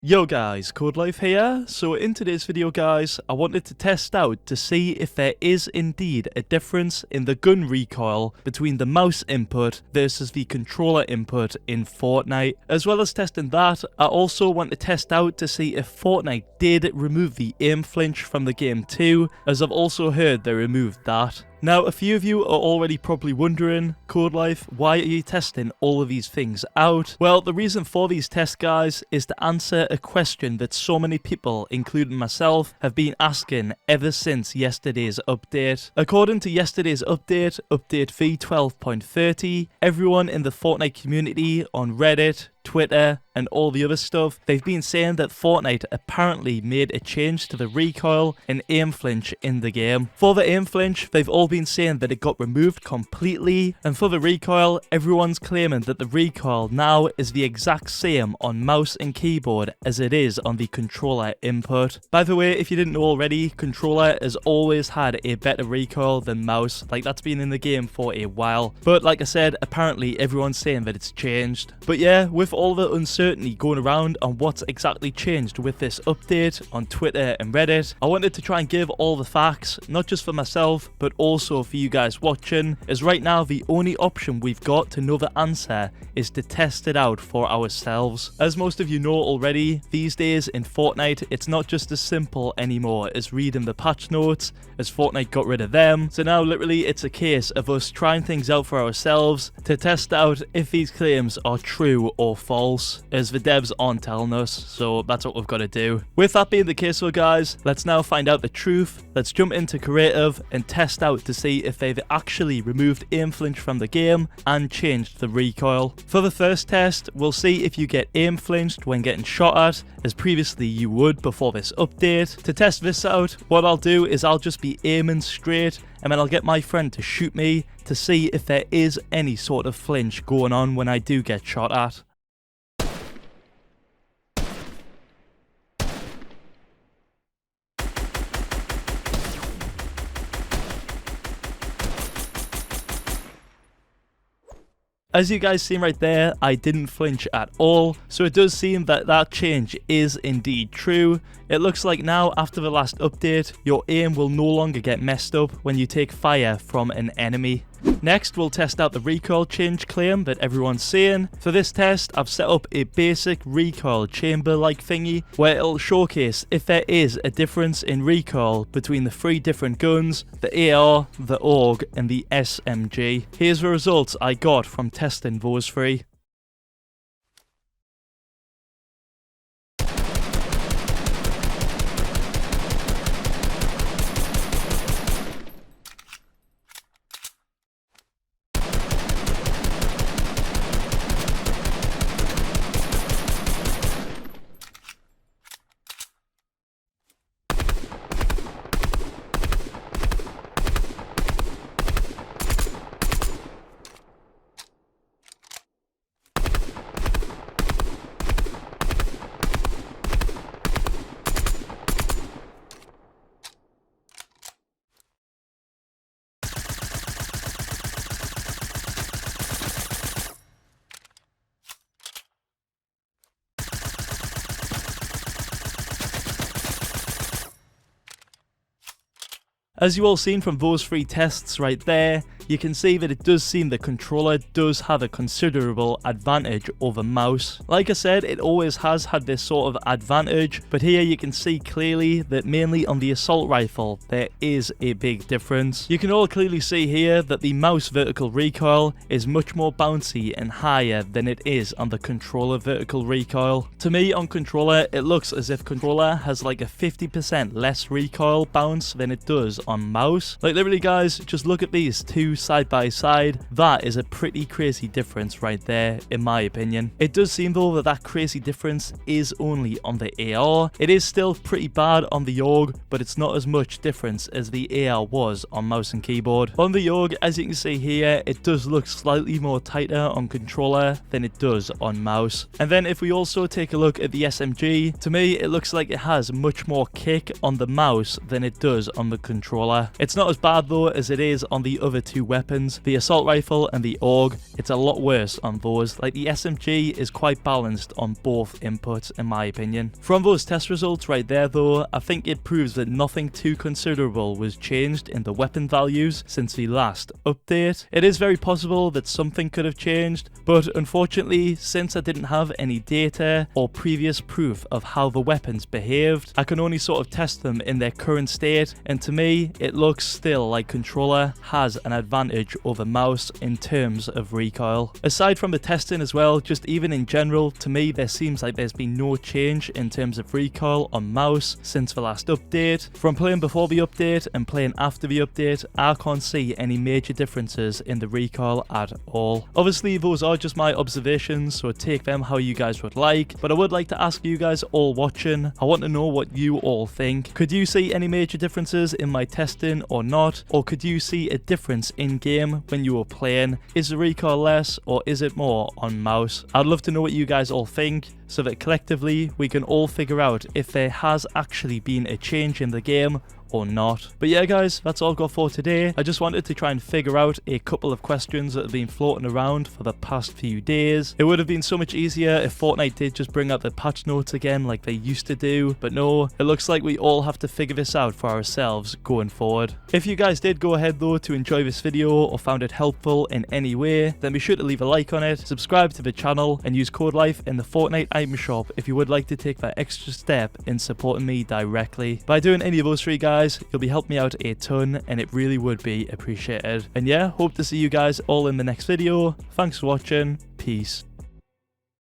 Yo guys, Codelife here. So in today's video guys, I wanted to test out to see if there is indeed a difference in the gun recoil between the mouse input versus the controller input in Fortnite. As well as testing that, I also want to test out to see if Fortnite did remove the aim flinch from the game too, as I've also heard they removed that. Now, a few of you are already probably wondering, Codelife, why are you testing all of these things out? Well, the reason for these tests, guys, is to answer a question that so many people, including myself, have been asking ever since yesterday's update. According to yesterday's update, update v12.30, everyone in the Fortnite community on Reddit, Twitter, and all the other stuff, they've been saying that Fortnite apparently made a change to the recoil and aim flinch in the game. For the aim flinch, they've all been saying that it got removed completely, and for the recoil, everyone's claiming that the recoil now is the exact same on mouse and keyboard as it is on the controller input. By the way, if you didn't know already, controller has always had a better recoil than mouse, like that's been in the game for a while. But like I said, apparently everyone's saying that it's changed. But yeah, with all the uncertainty going around on what's exactly changed with this update on Twitter and Reddit, I wanted to try and give all the facts, not just for myself, but also for you guys watching, as right now the only option we've got to know the answer is to test it out for ourselves. As most of you know already, these days in Fortnite, it's not just as simple anymore as reading the patch notes, as Fortnite got rid of them. So now literally it's a case of us trying things out for ourselves to test out if these claims are true or false, as the devs aren't telling us, so that's what we've got to do. With that being the case though guys, let's now find out the truth. Let's jump into creative and test out to see if they've actually removed aim flinch from the game and changed the recoil. For the first test, we'll see if you get aim flinched when getting shot at, as previously you would before this update. To test this out, what I'll do is I'll just be aiming straight, and then I'll get my friend to shoot me to see if there is any sort of flinch going on when I do get shot at. As you guys seen right there, I didn't flinch at all, so it does seem that that change is indeed true. It looks like now, after the last update, your aim will no longer get messed up when you take fire from an enemy. Next, we'll test out the recoil change claim that everyone's saying. For this test, I've set up a basic recoil chamber-like thingy, where it'll showcase if there is a difference in recoil between the three different guns, the AR, the AUG, and the SMG. Here's the results I got from testing those three. As you all seen from those three tests right there, you can see that it does seem the controller does have a considerable advantage over mouse. Like I said, it always has had this sort of advantage, but here you can see clearly that mainly on the assault rifle there is a big difference. You can all clearly see here that the mouse vertical recoil is much more bouncy and higher than it is on the controller vertical recoil. To me, on controller, it looks as if controller has like a 50% less recoil bounce than it does on mouse. Like literally guys, just look at these two side by side. That is a pretty crazy difference right there, in my opinion. It does seem though that that crazy difference is only on the AR. It is still pretty bad on the AUG, but it's not as much difference as the AR was on mouse and keyboard. On the AUG, as you can see here, it does look slightly more tighter on controller than it does on mouse. And then if we also take a look at the SMG, to me it looks like it has much more kick on the mouse than it does on the controller. It's not as bad though as it is on the other two weapons, the assault rifle and the AUG, it's a lot worse on those. Like the SMG is quite balanced on both inputs in my opinion. From those test results right there though, I think it proves that nothing too considerable was changed in the weapon values since the last update. It is very possible that something could have changed, but unfortunately, since I didn't have any data or previous proof of how the weapons behaved, I can only sort of test them in their current state, and to me, it looks still like controller has an advantage over mouse in terms of recoil. Aside from the testing as well, just even in general, to me there seems like there's been no change in terms of recoil on mouse since the last update. From playing before the update and playing after the update, I can't see any major differences in the recoil at all. Obviously those are just my observations, so take them how you guys would like, but I would like to ask you guys all watching, I want to know what you all think. Could you see any major differences in my testing or not? Or could you see a difference in game when you were playing? Is the recoil less or is it more on mouse? I'd love to know what you guys all think, so that collectively we can all figure out if there has actually been a change in the game or not. But yeah guys, that's all I've got for today. I just wanted to try and figure out a couple of questions that have been floating around for the past few days. It would have been so much easier if Fortnite did just bring out the patch notes again like they used to do, but no, it looks like we all have to figure this out for ourselves going forward. If you guys did go ahead though to enjoy this video or found it helpful in any way, then be sure to leave a like on it, subscribe to the channel and use Codelife in the Fortnite item shop if you would like to take that extra step in supporting me directly. By doing any of those three guys, you'll be helping me out a ton and it really would be appreciated. And yeah, hope to see you guys all in the next video. Thanks for watching. Peace.